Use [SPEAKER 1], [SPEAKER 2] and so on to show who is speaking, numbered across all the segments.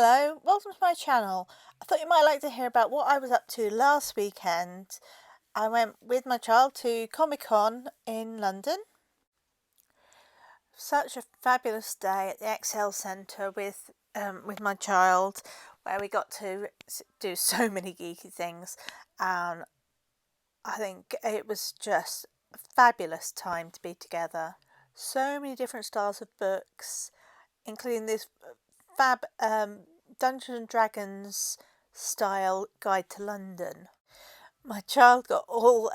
[SPEAKER 1] Hello, welcome to my channel. I thought you might like to hear about what I was up to last weekend. I went with my child to Comicon in London. Such a fabulous day at the Excel Centre with my child, where we got to do so many geeky things, and I think it was just a fabulous time to be together. So many different styles of books, including this fab Dungeons and Dragons style guide to London. My child got all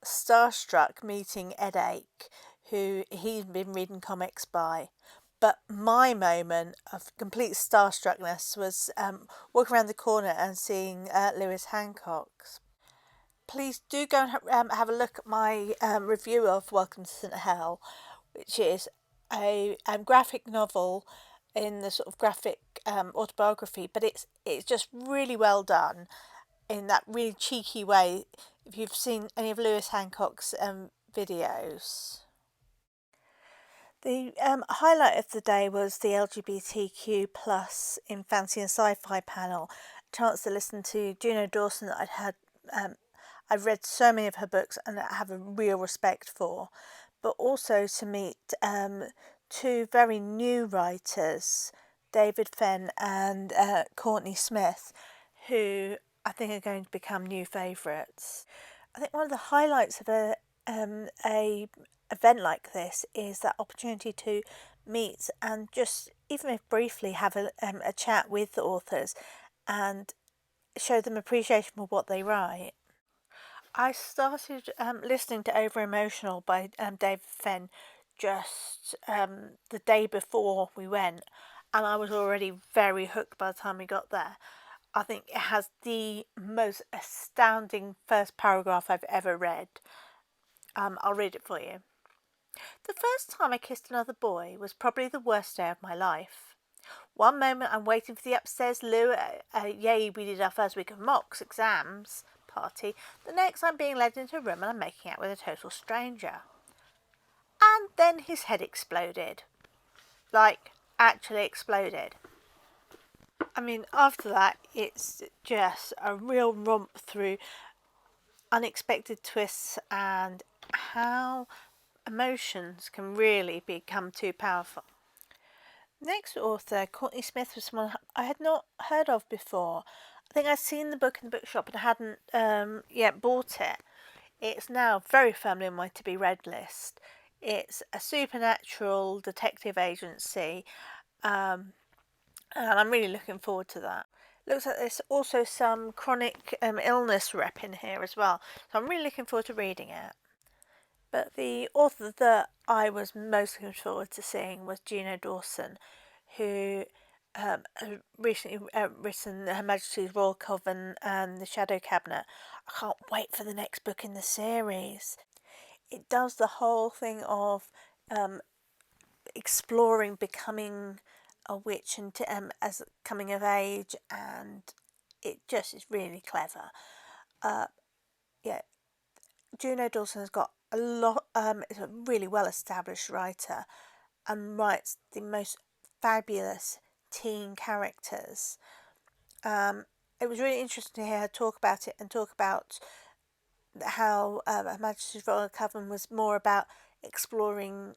[SPEAKER 1] starstruck meeting Ed Ake, who he'd been reading comics by. But my moment of complete starstruckness was walking around the corner and seeing Lewis Hancock's. Please do go and have a look at my review of Welcome to St. Hell, which is a graphic novel in the sort of graphic autobiography, but it's just really well done in that really cheeky way. If you've seen any of Lewis Hancock's videos. The highlight of the day was the LGBTQ plus in fantasy and sci-fi panel. A chance to listen to Juno Dawson that I've read so many of her books and I have a real respect for, but also to meet two very new writers, David Fenn and Courtney Smith, who I think are going to become new favourites. I think one of the highlights of a event like this is that opportunity to meet and just, even if briefly, have a chat with the authors and show them appreciation for what they write. I started listening to Over Emotional by David Fenn just the day before we went, and I was already very hooked by the time we got there. I think it has the most astounding first paragraph I've ever read. I'll read it for you. The first time I kissed another boy was probably the worst day of my life. One moment I'm waiting for the upstairs loo, yay, we did our first week of mocks, exams, party. The next I'm being led into a room and I'm making out with a total stranger. And then his head exploded. Like, actually exploded. I mean, after that, it's just a real romp through unexpected twists and how emotions can really become too powerful. Next author, Courtney Smith, was someone I had not heard of before. I think I'd seen the book in the bookshop and hadn't yet bought it. It's now very firmly on my to-be read list. It's a supernatural detective agency, and I'm really looking forward to that. Looks like there's also some chronic illness rep in here as well, so I'm really looking forward to reading it. But the author that I was most looking forward to seeing was Juno Dawson, who recently written Her Majesty's Royal Coven and The Shadow Cabinet. I can't wait for the next book in the series. It does the whole thing of exploring becoming a witch and as coming of age, and it just is really clever. Juno Dawson has got a lot, is a really well established writer and writes the most fabulous teen characters. It was really interesting to hear her talk about it and talk about how Her Majesty's Royal Coven was more about exploring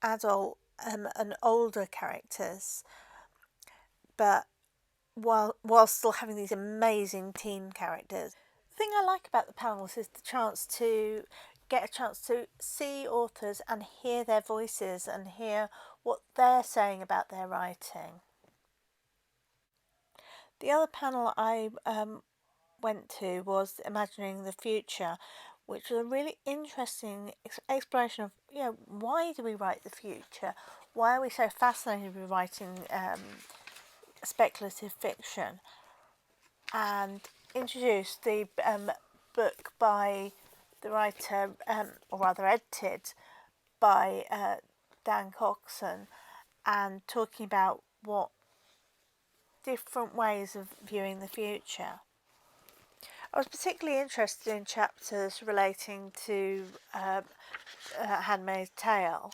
[SPEAKER 1] adult and older characters, but while still having these amazing teen characters. The thing I like about the panels is the chance to get a chance to see authors and hear their voices and hear what they're saying about their writing. The other panel I went to was Imagining the Future, which was a really interesting exploration of, why do we write the future? Why are we so fascinated with writing speculative fiction? And introduced the book by the writer, or rather edited by Dan Coxon, and talking about what different ways of viewing the future. I was particularly interested in chapters relating to Handmaid's Tale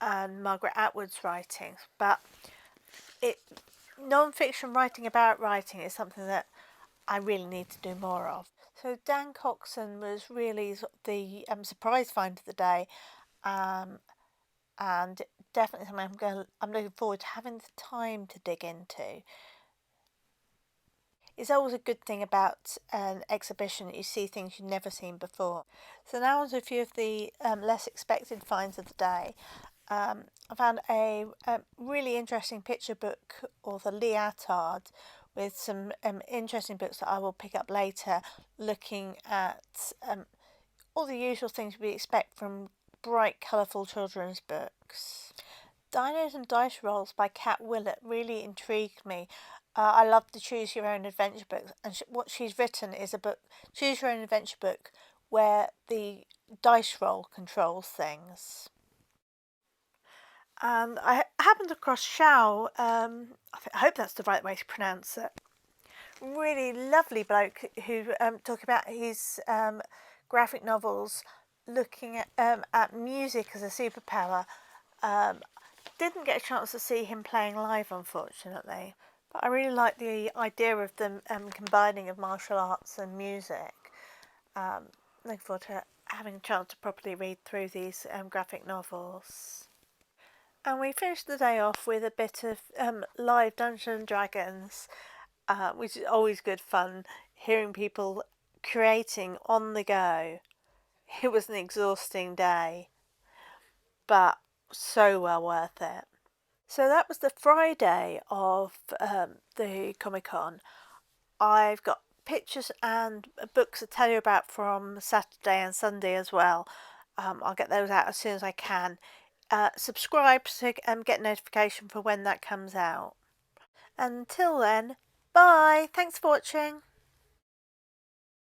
[SPEAKER 1] and Margaret Atwood's writings, but it non-fiction writing about writing is something that I really need to do more of. So Dan Coxon was really the surprise find of the day, and definitely something I'm looking forward to having the time to dig into. It's always a good thing about an exhibition that you see things you've never seen before. So now on to a few of the less expected finds of the day. I found a really interesting picture book author, Lee Attard, with some interesting books that I will pick up later, looking at all the usual things we expect from bright, colourful children's books. Dinos and Dice Rolls by Kat Willett really intrigued me. I love the Choose Your Own Adventure books, and what she's written is a book, Choose Your Own Adventure book, where the dice roll controls things. And I happened across Shao, I hope that's the right way to pronounce it. Really lovely bloke who talked about his graphic novels looking at music as a superpower. Didn't get a chance to see him playing live, unfortunately, but I really like the idea of them combining of martial arts and music. Looking forward to having a chance to properly read through these graphic novels. And we finished the day off with a bit of live Dungeons and Dragons, which is always good fun, hearing people creating on the go. It was an exhausting day, but so well worth it. So that was the Friday of the Comicon. I've got pictures and books to tell you about from Saturday and Sunday as well. I'll get those out as soon as I can. Subscribe to get notification for when that comes out. Until then, bye. Thanks for watching.